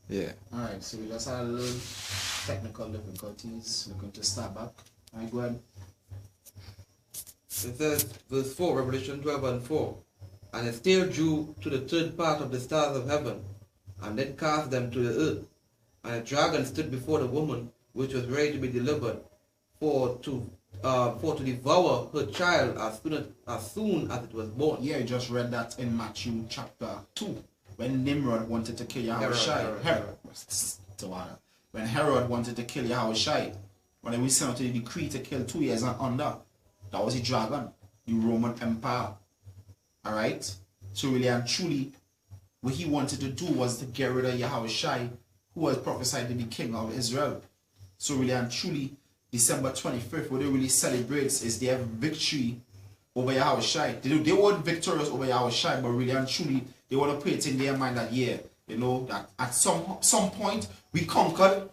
Yeah. Alright, so we just had a little technical difficulties. We're going to start back. Alright, go ahead. It says, verse 4, Revelation 12 and 4. And it still drew to the third part of the stars of heaven, and then cast them to the earth. And a dragon stood before the woman, which was ready to be delivered, for to devour her child as soon as it was born. Yeah, you just read that in Matthew chapter 2. When Nimrod wanted to kill Yahushua. When Herod wanted to kill Yahushua, when we sent out a decree to kill 2 years and under, that was the dragon, the Roman Empire. Alright? So really and truly, what he wanted to do was to get rid of Yahushua, who was prophesied to be king of Israel. So really and truly, December 25th, what they really celebrates is their victory over Yahushua. They weren't victorious over Yahushua, but really and truly, they want to put it in their mind that, yeah, you know, that at some point, we conquered.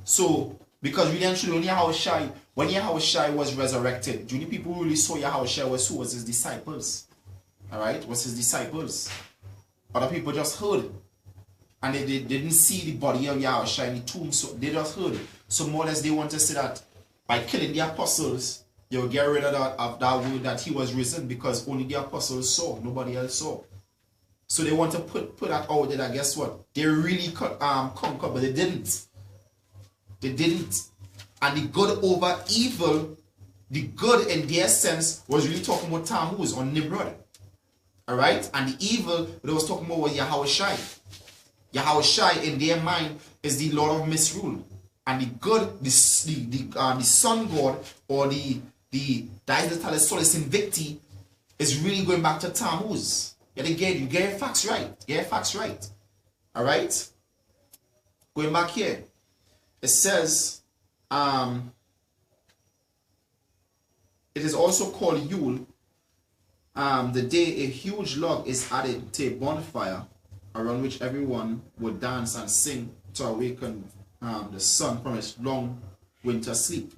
So, because really and truly, when Yahushua was resurrected, the only people who really saw Yahushua was his disciples. Alright, was his disciples. Other people just heard. And they didn't see the body of Yahushua in the tomb, so they just heard. So more or less they want to say that by killing the apostles, they will get rid of that word that he was risen, because only the apostles saw, nobody else saw. So they want to put that out there that guess what? They really conquered, but they didn't. They didn't. And the good over evil, the good in their sense was really talking about Tammuz on Nimrod. Alright? And the evil they was talking about was Yahushua. Yahushua in their mind is the Lord of misrule. And the good, the sun god, or the Solace Invicti, is really going back to Tammuz. Yet again, you get your facts right. Get your facts right. Alright? Going back here. It says, it is also called Yule, the day a huge log is added to a bonfire, around which everyone would dance and sing to awaken the sun from its long winter sleep.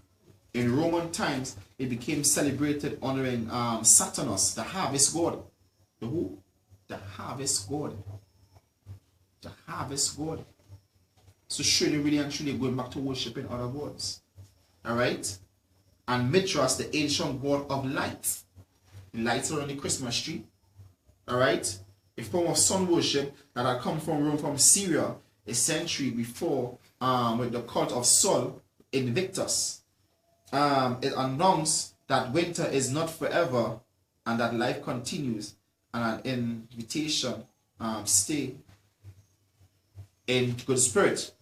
In Roman times, it became celebrated honoring Saturnus, the harvest god. The who? The harvest god. The harvest god. So surely, really and truly going back to worshiping other gods. Alright? And Mithras, the ancient god of light. Lights are on the Christmas tree. Alright? A form of sun worship that had come from Rome, from Syria, a century before, with the cult of Sol Invictus. It announced that winter is not forever and that life continues, and an invitation, stay in good spirit.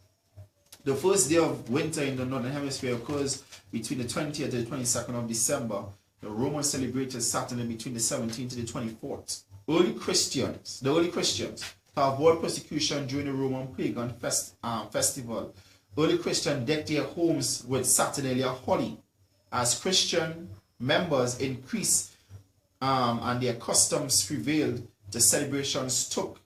The first day of winter in the Northern Hemisphere occurs between the 20th to the 22nd of December. The Romans celebrated Saturday between the 17th to the 24th. The early Christians, to avoid persecution during the Roman pagan festival, early Christians decked their homes with Saturnalia holly. As Christian members increased and their customs prevailed, the celebrations took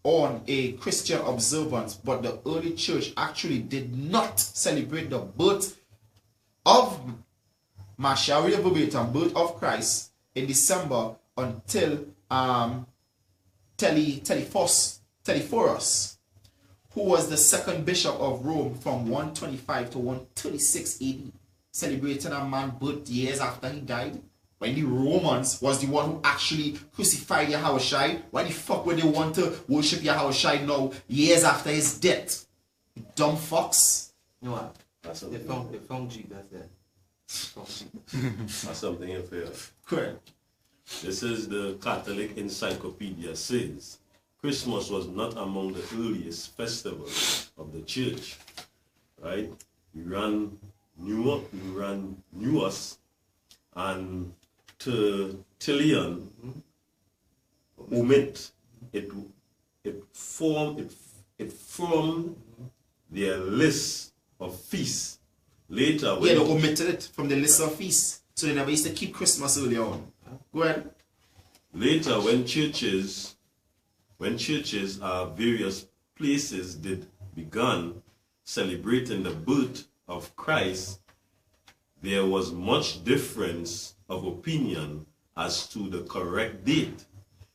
on a Christian observance, but the early church actually did not celebrate the birth of Mashiach, birth of Christ, in December until Telephorus, who was the second bishop of Rome from 125 to 136 AD, celebrated a man's birth years after he died. When the Romans was the one who actually crucified Yahushua, why the fuck would they want to worship Yahushua now, years after his death? You dumb fucks. You know what? They found Jesus there. That's something unfair. Correct. This is the Catholic Encyclopedia says, Christmas was not among the earliest festivals of the church. Right? We ran Nuus, and Tertullian omit it formed their list of feasts. Later, yeah, they omitted it from the list of feasts, so they never used to keep Christmas earlier on. Go ahead. Later, when churches, various places did began celebrating the birth of Christ, there was much difference of opinion as to the correct date.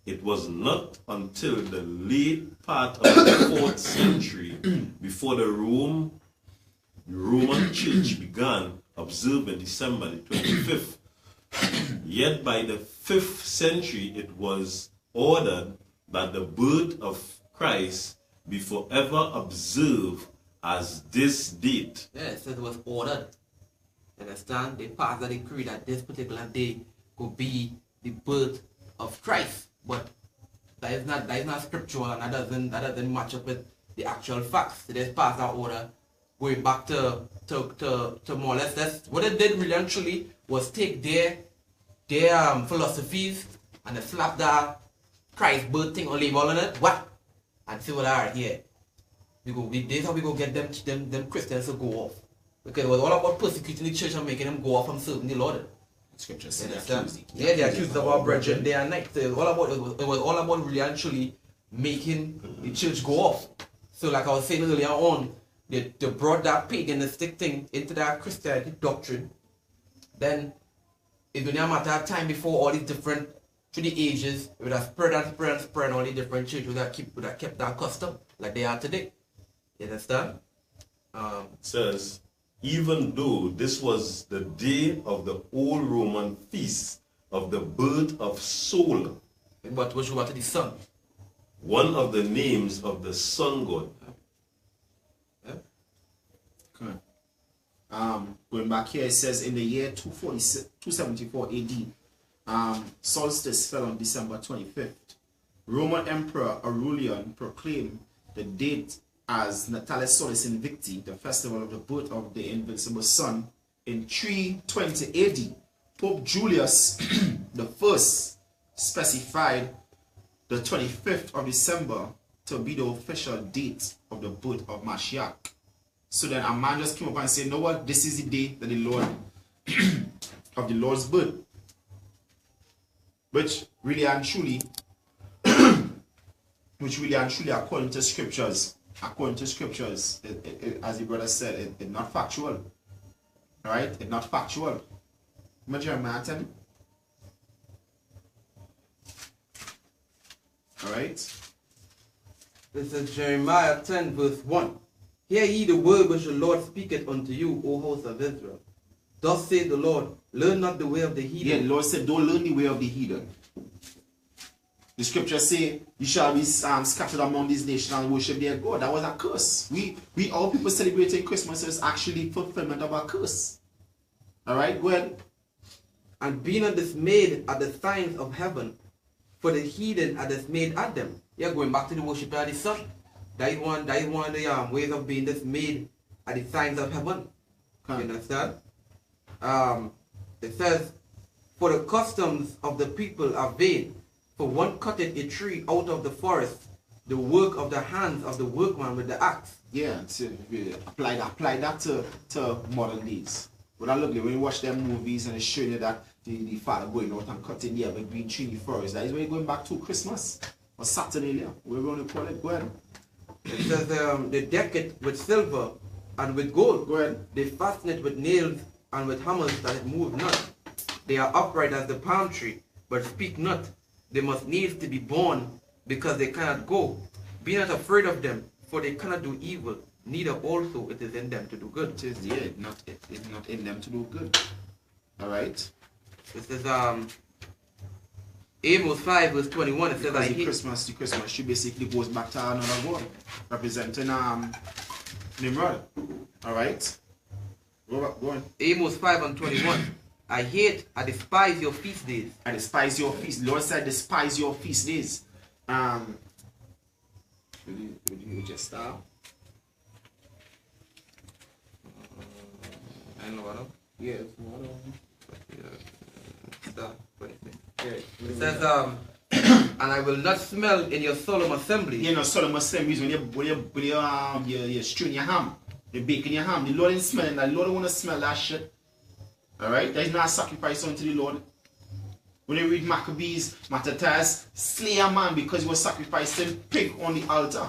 it was not until the late part of the 4th century before the Roman Church began observing December the 25th. Yet by the 5th century it was ordered that the birth of Christ be forever observed as this date. Yes, it was ordered. Understand? They passed a decree that this particular day could be the birth of Christ. But that is not scriptural, and that doesn't match up with the actual facts. They just passed that order going back to more or less what they did really and truly was take their philosophies and they slap that Christ birth thing on label on it. What? And see what are here. This is how we go get them Christians to go off. Because it was all about persecuting the church and making them go off from serving the Lord. Scripture says they accused of our brethren day and night. So it was all about really and truly making the church go off. So like I was saying earlier on, they brought that paganistic thing into that Christianity doctrine. Then it was a matter of time before all these different, through the ages, it would have spread and all the different churches would have kept that custom like they are today. You understand? Says, even though this was the day of the old Roman feast of the birth of Sol, but which was the sun, one of the names of the sun god. Okay. Going back here, it says in the year 274 AD, solstice fell on December 25th. Roman Emperor Aurelian proclaimed the date as Natalis Solis Invicti, the festival of the birth of the invincible sun, in 320 AD. Pope Julius the First specified the 25th of December to be the official date of the birth of Mashiach. So then a man just came up and said, "No, what? This is the day that the Lord of the Lord's birth," which really and truly, according to scriptures, as the brother said, it's not factual. Right? It's not factual. Jeremiah 10. Alright? This is Jeremiah 10 verse 1. Hear ye the word which the Lord speaketh unto you, O house of Israel. Thus saith the Lord, learn not the way of the heathen. Yeah, the Lord said, don't learn the way of the heathen. The scriptures say, you shall be scattered among these nations and worship their God. That was a curse. We all people celebrating Christmas is actually fulfillment of a curse. Alright, go ahead. And be not dismayed at the signs of heaven, for the heathen are dismayed at them. Yeah, going back to the worship of the sun. That is one of the ways of being dismayed at the signs of heaven. You understand? It says, for the customs of the people are vain. For one cutteth a tree out of the forest, the work of the hands of the workman with the axe. Yeah, so apply that to modern days. But I look when you watch them movies and they show you that the father going out and cutting the evergreen tree in the forest. That is when you're going back to Christmas or Saturnalia. We're going to call it. Go ahead. It says they deck it with silver and with gold. Go ahead. They fasten it with nails and with hammers that it move not. They are upright as the palm tree, but speak not. They must needs to be born, because they cannot go. Be not afraid of them, for they cannot do evil, neither also it is in them to do good. It is, yeah, it's not in them to do good. Alright? This is Amos 5 verse 21. It says, the Christmas she basically goes back to another god, representing Nimrod. Alright? Go on. Amos 5 and 21. I hate, I despise your feast days. I despise your feast. The Lord said, despise your feast days. Would you just start? I know what. Yeah. It says, and I will not smell in your solemn assembly. You know, solemn assemblies when you're stewing your ham, you're baking your ham. The Lord ain't smelling that. The Lord don't want to smell that shit. Alright? There is not a sacrifice unto the Lord. When you read Maccabees, Mattathias slay a man because he was sacrificing pig on the altar.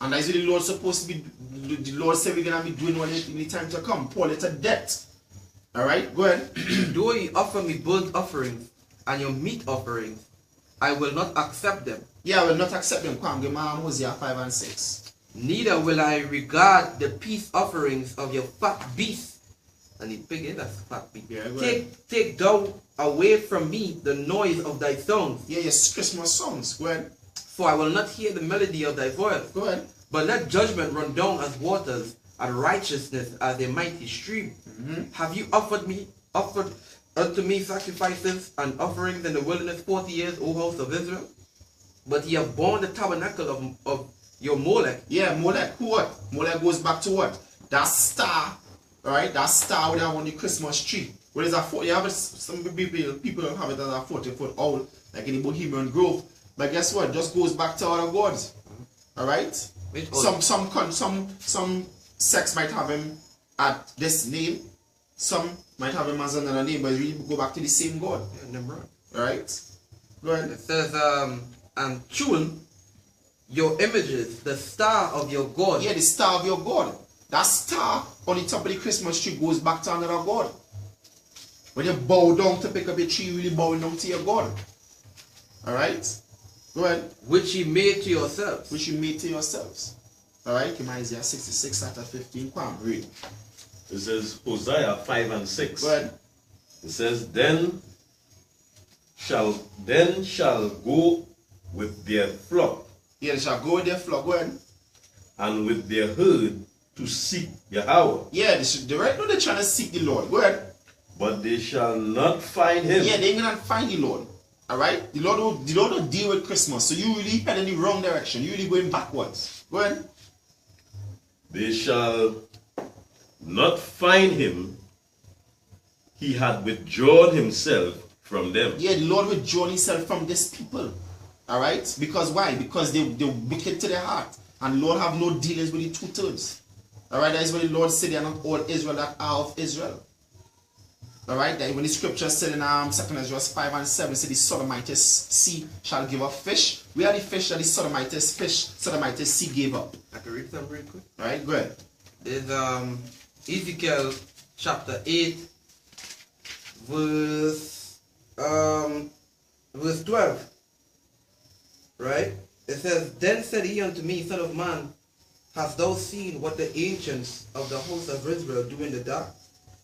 And that is what the Lord supposed to be. The Lord said we're going to be doing one in the time to come. Pour it to death. Alright? Go ahead. Though ye offer me burnt offerings and your meat offerings, I will not accept them. Yeah, I will not accept them. Come, give me Hosea 5 and 6. Neither will I regard the peace offerings of your fat beasts. And it big, that's fat beast. Yeah, go ahead. Take thou away from me the noise of thy songs. Yeah, yes, Christmas songs. Go ahead. For I will not hear the melody of thy voice. Go ahead. But let judgment run down as waters, and righteousness as a mighty stream. Have you offered unto me sacrifices and offerings in the wilderness 40 years, O house of Israel? But ye have borne the tabernacle of your Molech. Yeah, Molech. Who what? Molech goes back to what? That star, right? That star we have on the Christmas tree. What is that for? You have some people have it as a 40-foot owl, like in the Bohemian Grove. But guess what? It just goes back to other gods. Alright? Some sects might have him at this name. Some might have him as another name, but really go back to the same God. Yeah, Alright? Go ahead. it says, and tune your images, the star of your God. Yeah, the star of your God. That star on the top of the Christmas tree goes back to another God. When you bow down to pick up a tree, you really bow down to your God. Alright? Go ahead. Which ye made to yourselves. Which you made to yourselves. Alright? Come on, Isaiah 66 chapter 15. Come on, read. It says Hosea 5 and 6. Go ahead. It says, Then shall go with their flock Yeah, they shall go with their flock. Go ahead. and with their herd to seek Yahweh, Yeah, they right now they're trying to seek the Lord. Go ahead. but they shall not find him. Yeah, they ain't gonna find the Lord. Alright? The Lord don't deal with Christmas. So you really head in the wrong direction. You really going backwards. Go ahead. They shall not find him. He had withdrawn himself from them. Yeah, the Lord withdraw himself from this people. Alright? Because why? Because they're wicked to their heart. And the Lord have no dealings with the 2/3. Alright, that is what the Lord said, they are not all Israel that are of Israel. Alright, that when the scripture said in 2 Ezra 5 and 7, said the Sodomites sea shall give up fish. We are the fish that the Sodomites sea gave up. I can read them real quick. Alright, go ahead. There's Ezekiel chapter 8, verse 12. Right? It says, Then said he unto me, Son of man, hast thou seen what the ancients of the house of Israel do in the dark?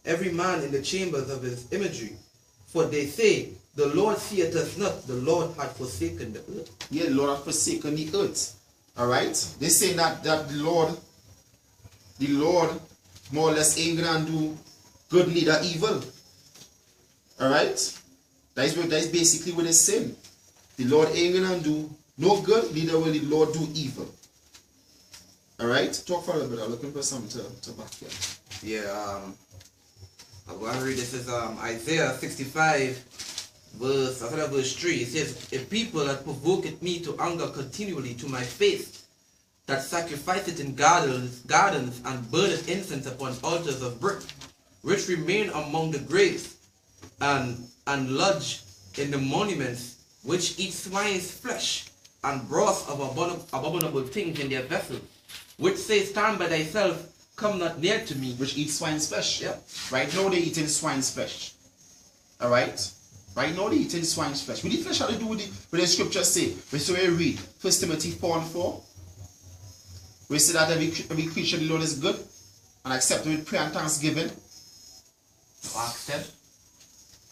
Every man in the chambers of his imagery. For they say, The Lord seeth us not, the Lord hath forsaken the earth. Yeah, the Lord hath forsaken the earth. Alright? They say that the Lord more or less ain't gonna do good neither evil. Alright? That is basically what it's saying. The Lord ain't gonna do no good, neither will the Lord do evil. Alright? Talk for a little bit. I'm looking for something to back here. Yeah, I'll go and read this. Is Isaiah 65, verse 3. It says, A people that provoketh me to anger continually to my face, that sacrificeth in gardens and burneth incense upon altars of brick, which remain among the graves, and lodge in the monuments, which eat swine's flesh, and broth of abominable things in their vessels, which say, Stand by thyself, come not near to me. Which eat swine's flesh. Yeah. Right now they're eating swine's flesh. Alright? Right now they're eating swine's flesh. What the flesh have to do with the scripture say? So we read 1 Timothy 4 and 4. We say that every creature of the Lord is good and accept with prayer and thanksgiving. Ask them.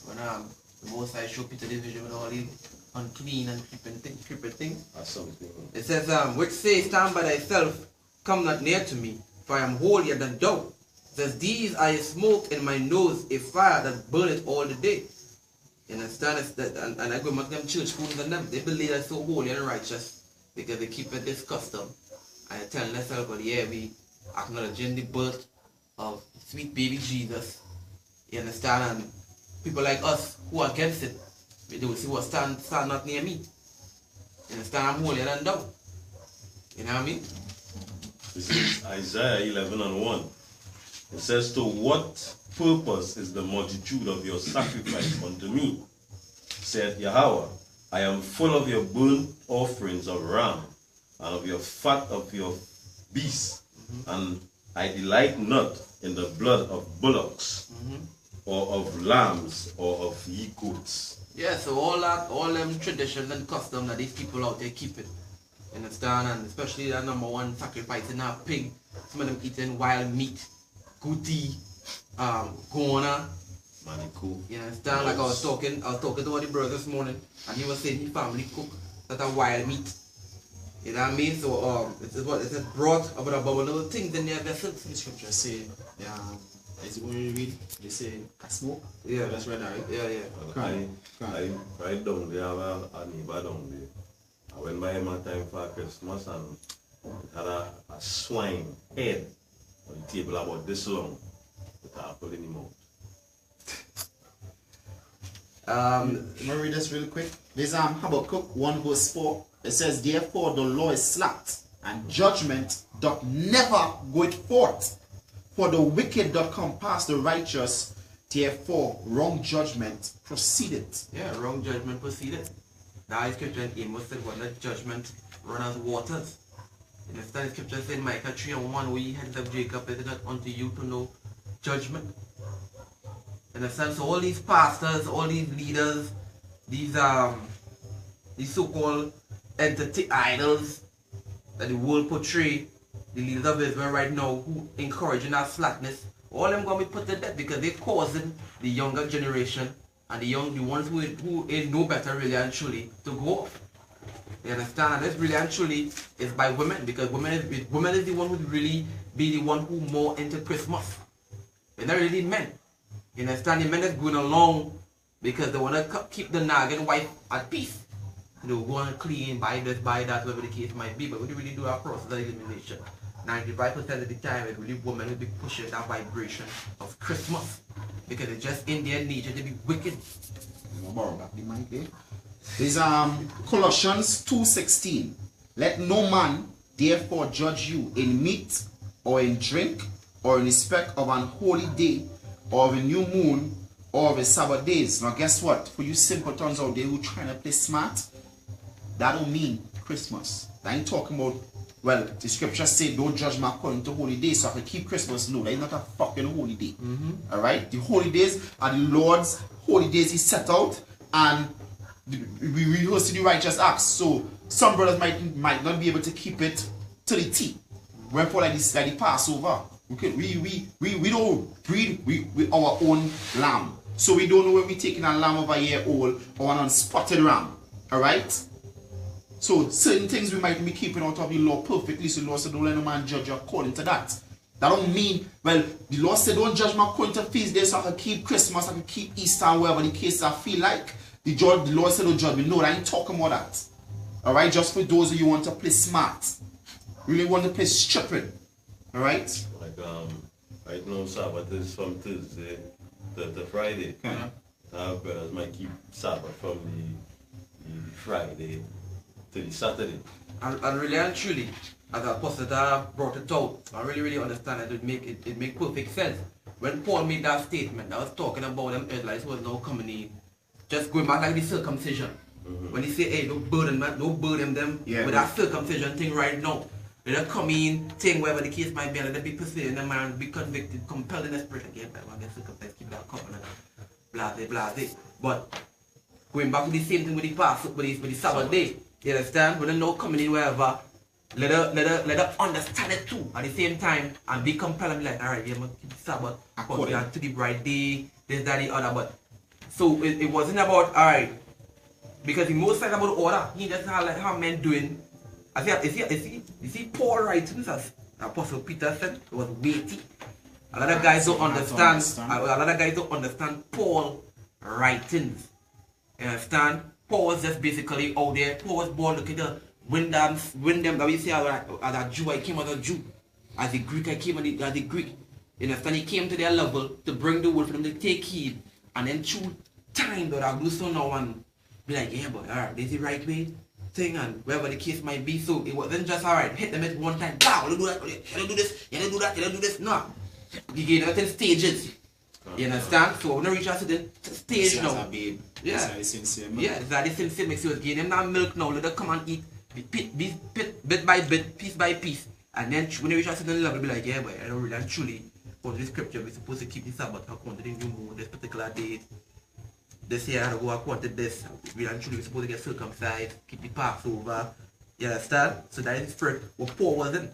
When the Most High show Peter the vision with all these unclean and creeping things. That's something. It says, which say, Stand by thyself, come not near to me, for I am holier than thou. It says, These are a smoke in my nose, a fire that burneth all the day. You understand? And I go back to them church schools and them. They believe they're so holy and righteous because they keep this custom. And they tell themselves, but yeah, we acknowledging the birth of sweet baby Jesus. You understand? And people like us who are against it, they will see what stand not near me. You understand? I'm holier than thou. You know what I mean? This is Isaiah 11 and 1. It says, To what purpose is the multitude of your sacrifice unto me? Said Yahweh, I am full of your burnt offerings of ram, and of your fat of your beasts, and I delight not in the blood of bullocks, or of lambs, or of ye goats. Yeah, so all them traditions and customs that these people out there keep it. You understand? And especially that number one, sacrificing a pig, some of them eating wild meat, goatee, goanna. Manico. You understand? Like I was talking to one of the brothers this morning, and he was saying his family cook that a wild meat. You know what I mean? So it's brought about little things in their vessels. The scripture say, is it when you read, they say, smoke? Yeah. That's right, right? Yeah. I right down there, I have a neighbor down there. I went by him a time for Christmas and it had a swine head on the table about this long with an apple in the mouth. I'm gonna read this really quick. This Habakkuk 1 verse 4. It says, therefore the law is slacked, and judgment doth never go forth. For the wicked doth compass the righteous, therefore wrong judgment proceedeth. Yeah, wrong judgment proceeded. That is scripture in Amos said, "What let judgment run as waters." In the study scripture said, Micah 3:1, we heads of Jacob, is it not unto you to know judgment? In a sense, all these pastors, all these leaders, these so-called entity idols that the world portray, the leaders of Israel right now who encouraging that slackness, all them gonna be put to death because they're causing the younger generation and the ones who ain't know better really and truly to go off. You understand? And this really and truly is by women, because women is the one who really be the one who more into Christmas. They're not really men. You understand? The men is going along because they want to keep the nagging wife at peace. They want to clean, buy this, buy that, whatever the case might be. But we really do our process of elimination. 95% of the time, it's really women will be pushing that vibration of Christmas because it's just in their nature to be wicked. There's Colossians 2:16. Let no man therefore judge you in meat or in drink or in respect of an holy day or of a new moon or of a Sabbath days. Now guess what? For you simpletons out there who trying to play smart, that don't mean Christmas. That ain't talking about, well, the scripture say don't judge me according to holy days so I can keep Christmas. No, that is not a fucking holy day. Alright? The holy days are the Lord's holy days he set out, and we rehearse the righteous acts. So some brothers might not be able to keep it to the T. Wherefore like this, like the Passover. Okay, we don't breed with our own lamb. So we don't know when we're taking a lamb of a year old or an unspotted ram. Alright? So certain things we might be keeping out of the law perfectly. So the Lord said don't let no man judge you according to that. That don't mean, well, the Lord said don't judge me according to feast days so I can keep Christmas, I can keep Easter, wherever the case I feel like. The Lord said don't judge me. No, I ain't talking about that. Alright, just for those of you who want to play smart. Really want to play stupid. Alright? Like right now Sabbath is from Thursday to Friday. Brothers might keep Sabbath from the Friday to the Saturday. And really and truly, as the apostle that brought it out, I really understand that it make perfect sense. When Paul made that statement, I was talking about them Israelites who was now coming in, just going back like the circumcision. When he say, hey, don't burden them with that circumcision thing right now. Let them come in, thing whatever the case might be, and let them be persuaded them and be convicted, compelled in the spirit again, but I want to get circumcised, keep that covenant, blase. But going back to the same thing with the Passover, with the Sabbath day, you understand? When they know coming in wherever, let her understand it too at the same time and be compelled and be like, alright, yeah, I'm keep the Sabbath, but we have to the right day, this, that, the other. But so it wasn't about alright, because the most thing about order, he just like how men doing. You see Paul writings, as Apostle Peter said, it was weighty. A lot of guys don't understand. A lot of guys don't understand Paul writings. You understand? Paul was just basically out there. Paul was born looking at win them that we say as a Jew, I came as a Jew. As a Greek, I came as a Greek. You understand? He came to their level to bring the word for them to take heed. And then through time that I'll do so now and be like, yeah, but alright, this is the right way thing and wherever the case might be. So it wasn't just alright, hit them at one time, wow, you do that, you do this, you do that, you do this. No. You get it in stages. You understand? So when I reach a certain stage now. Yeah. It's that sincere makes you gain them that milk now, let them come and eat bit by bit, piece by piece. And then when you reach a certain level, be like, yeah, but I don't really and truly, for the scripture, we're supposed to keep the Sabbath according to the new moon, this particular date. this year I had to go and quoted this. We actually supposed to get circumcised, keep the Passover. You understand? So that is first what Paul was in.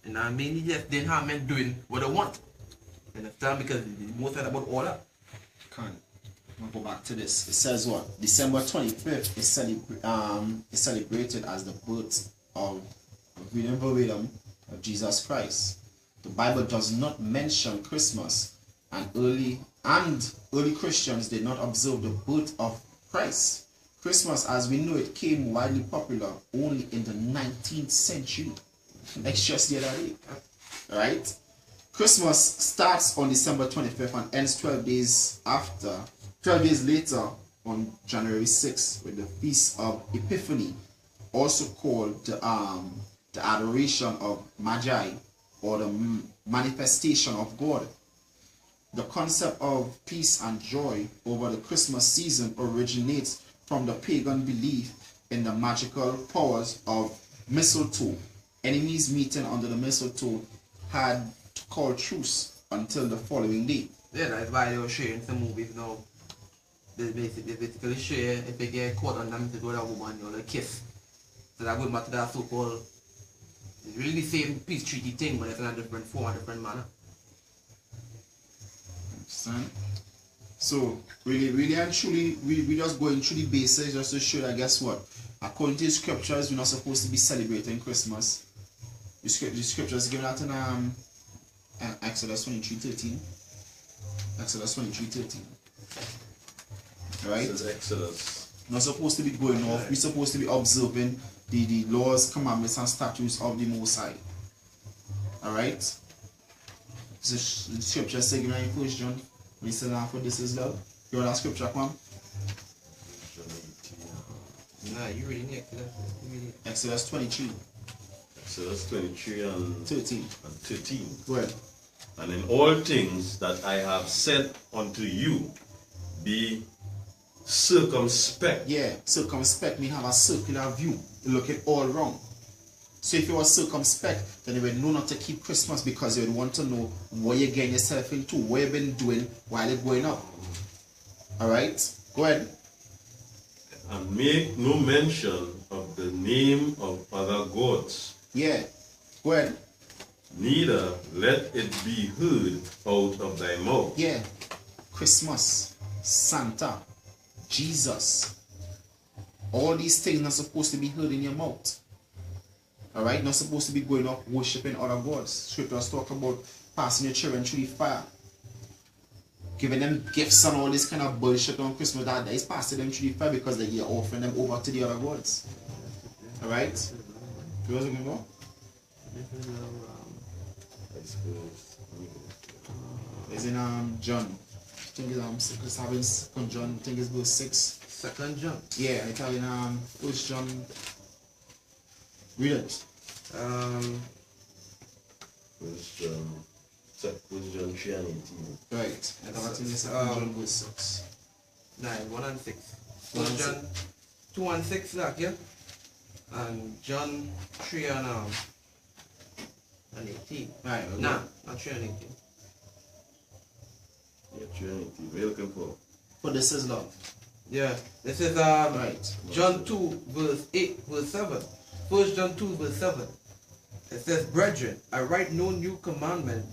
You know what I mean? He just didn't have men doing what they want. You understand? Because most of about all that. Can't. I'm gonna go back to this. It says what? December 25th is celebrated as the birth of verbatim of Jesus Christ. The Bible does not mention Christmas, and early Christians did not observe the birth of Christ. Christmas, as we know it, came widely popular only in the 19th century. Like just the other day. Right? Christmas starts on December 25th and ends 12 days later on January 6th with the Feast of Epiphany, also called the Adoration of Magi, or the manifestation of God. The concept of peace and joy over the Christmas season originates from the pagan belief in the magical powers of mistletoe. Enemies meeting under the mistletoe had to call truce until the following day. Yeah, that's why they were sharing some movies now. They basically share if they get caught on them to do that woman, you know, kiss. So that would matter that so-called, it's really the same peace treaty thing, but it's in a different form, a different manner. Understand? So, really and truly, we just going through the basics just to show that, guess what? According to the scriptures, we're not supposed to be celebrating Christmas. The scriptures given out in Exodus 23:13. Exodus 23:13. Right? This is Exodus. Not supposed to be going off. We're supposed to be observing the laws, commandments, and statutes of the Most High. Alright? The scripture says in 1 John, we say now for this is love. You want that scripture, come? Nah, you reading Exodus. Exodus 23. Exodus 23 and 13. 13. Go ahead. And in all things that I have said unto you, be circumspect. Yeah, circumspect means have a circular view. You look at all wrong. So if you are circumspect, then you will know not to keep Christmas because you would want to know what you're getting yourself into, what you've been doing while you're going up. Alright? Go ahead. And make no mention of the name of other gods. Yeah. Go ahead. Neither let it be heard out of thy mouth. Yeah. Christmas, Santa, Jesus. All these things are supposed to be heard in your mouth. Alright? Not supposed to be going up worshipping other gods. Scriptures talk about passing your children through the fire, giving them gifts and all this kind of bullshit on Christmas. That is passing them through the fire because you're offering them over to the other gods. Alright? You was looking for? It's in John. I think it's having 2 John, I think it's verse 6. 2 John. Yeah, it's having 1 John. Read it. First John 3 and 18. Right. I think it's 2 John verse 6. 9, 1 and 6. 1 John 2 and 6, like, yeah? And John 3 and 18. Right. Okay. Nah, not 3 and 18. Yeah, 3 and 18. What are you looking for? For this is love. Yeah, this is Right. John 2 verse 8, verse 7. 1 John 2 verse 7. It says, Brethren, I write no new commandment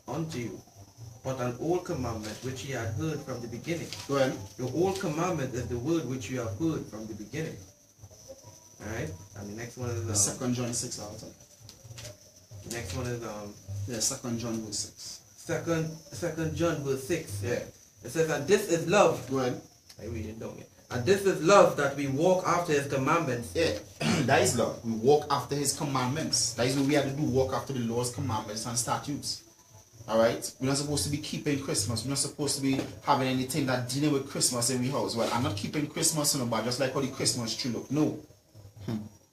unto you, but an old commandment which ye had heard from the beginning. Go ahead. The old commandment is the word which you have heard from the beginning. Alright? And the next one is 2 John 6 out of. next one is Yeah, 2 John verse 6. 2 John verse 6. Yeah. It says, and this is love. Go ahead. I read it down here. And this is love, that we walk after his commandments. Yeah, that is love. We walk after his commandments. That is what we have to do, walk after the laws, commandments, and statutes. Alright? We're not supposed to be keeping Christmas. We're not supposed to be having anything that dealing with Christmas in our house. Well, I'm not keeping Christmas in the bar, just like how the Christmas tree look. No.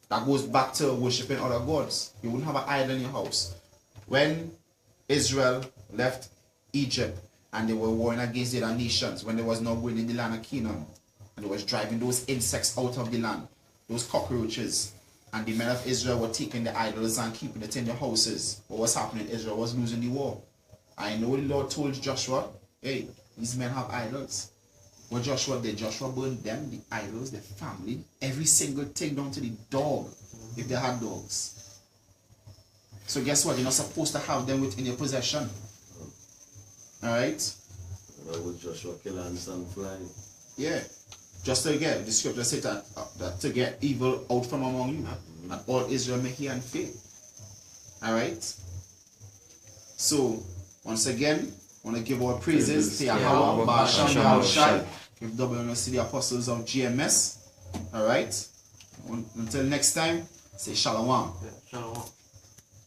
That goes back to worshiping other gods. You wouldn't have an idol in your house. When Israel left Egypt and they were warring against the other nations, when there was no going in the land of Canaan, and they was driving those insects out of the land, those cockroaches, and the men of Israel were taking the idols and keeping it in their houses. What was happening? Israel was losing the war. I know the Lord told Joshua, hey, these men have idols. What Joshua did, Joshua burned them, the idols, the family, every single thing down to the dog, if they had dogs. So guess what? You're not supposed to have them within your possession. Alright? Would Joshua kill ants and fly? Yeah. Just to get, the scripture said that to get evil out from among you. And all Israel may hear and fear. Alright? So, once again, I want to give our praises to Yahweh, Basham, Yahushai. Give double honors to the apostles of GMS. Alright? Until next time, say Shalom. Shalom.